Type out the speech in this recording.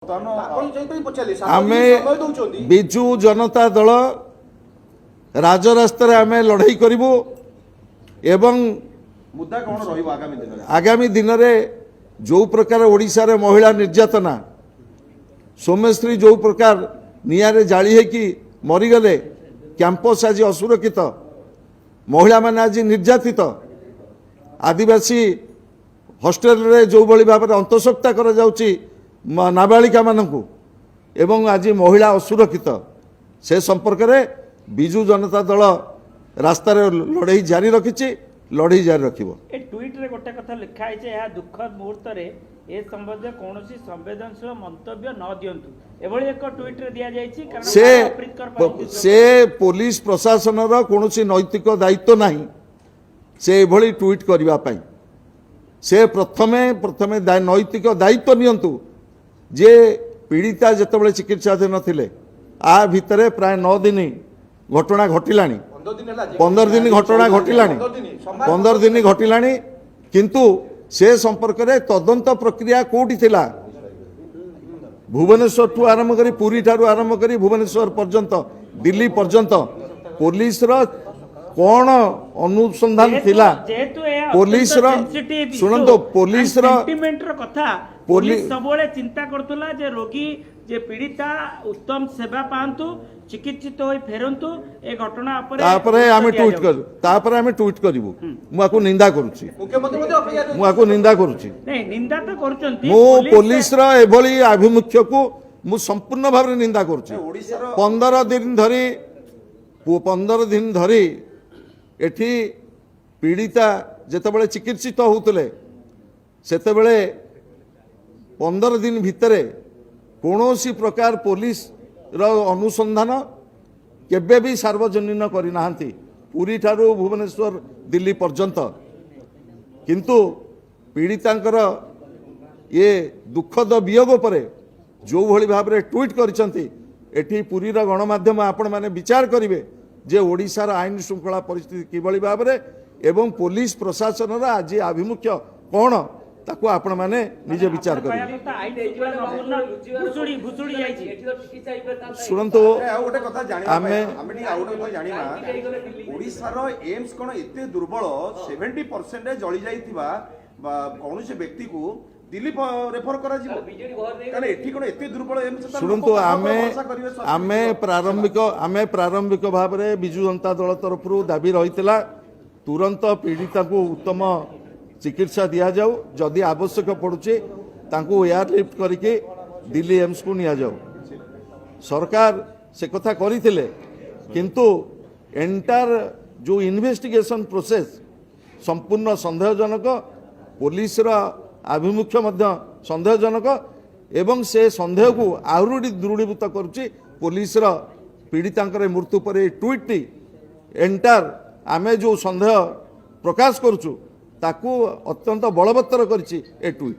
आमे बिजु जनता दल राजरास्तार आमे लड़ाई करिबु एवं मुद्दा कौन रहिबो आगामी दिन रे जो प्रकार ओडिशा रे महिला निर्यातना सोमेश्री जो प्रकार नियारे जाली है कि मरीगले कैंपस आज असुरक्षित महिला माने आज निर्यातित आदिवासी हॉस्टेल रे जो भली भाव में अंतःसत्ता करा जाउची नाबालिका मानकू एवं आज महिला असुरक्षित से संपर्क में बिजु जनता दल रास्तार लड़ाई जारी रखी लड़ाई जारी रखिबो। ए ट्वीट रे गोटे कथा लिखा है जे दुखद मुहूर्त रे ए संबंध कोनोसी संवेदनशील मंतव्य न दियंतु एभली एक ट्वीट रे दिया जायछि कारण से पुलिस प्रशासन रो कोनोसी नैतिक दायित्व नाही से एभली ट्वीट करबा पई से प्रथमे नैतिक दायित्व नियंतु जे पीड़िता जितेबाला चिकित्साधीन थिले आ भितरे प्राय 9 दिन घटना घटिलानी 15 दिन घटना घटिलानी 15 दिन घटिलानी किंतु से संपर्क में तदंत प्रक्रिया कोठी थिला भुवनेश्वर ठू आरंभ करी पुरी ठारू आरंभ करी भुवनेश्वर पर्यंत दिल्ली पर्यंत पुलिस रो कौन अनुसंधान थिला पुलिस रो सुनंतो पुलिस रो कथा पुलिस सबले चिंता करतुला जे रोगी जे पीड़िता उत्तम सेवा पांतु चिकित्सित होई फेरंतु ए घटना तापरे आमे ट्वीट करिवु मुआको निंदा करूची मुआको निंदा करूची नहीं निंदा तो करूचंती मु पुलिस रो एभली आभिमुख्य को मु संपूर्ण भाव निंदा करूची 15 दिन धरी एठी पीड़िता जेतेबेले चिकित्सित होउतले सेतेबेले 15 दिन भितरे कौनसी प्रकार पुलिस रो अनुसंधान केबे भी सार्वजनीन करि नाहंती पुरी ठारू भुवनेश्वर दिल्ली पर्यंत किंतु पीड़ितांकर ये दुखद वियोग परे जो भली भाव में ट्वीट करिसंती एठी पुरी रो गणमाध्यम आपण माने विचार करिवे जे ओडिशार आईन श्रृंखला परिस्थिति किभली भाव में एवं पुलिस प्रशासन रा आज आभिमुख्य कौन ताको आपण माने निजे विचार करिवे सुनंतो गोटे कथा जानिबा आमे आउट कथा जानिबा ओडिशार एम्स कोन एते दुर्बल 70% जळी जाईथिबा कोन से व्यक्ति को दिल्ली रेफर करा जिवो कारण एठी कोन एते दुर्बल एम्स सुनंतो आमे प्रारंभिक भाव में बिजु जनता दल तरफ दाबी रहितला तुरंत पीड़िता को उत्तम चिकित्सा दिया जाऊ जदि आवश्यक पड़ुचे तांको एयरलिफ्ट करके दिल्ली एम्स को निया जाऊ सरकार से कथा करिथिले किंतु एंटायर जो इन्वेस्टिगेशन प्रोसेस संपूर्ण संदेहजनक पुलिस रा आभिमुख्य मध्य संदेहजनक एवं से संदेह को आहुरी दृढ़ीभूत करुच्ची पुलिस रा पीड़ितांकर मृत्यु पर ट्वीट टी एंटायर आमे जो संदेह प्रकाश करुचु ताकू अत्यंत बलवत्तर करिछि ए ट्वीट।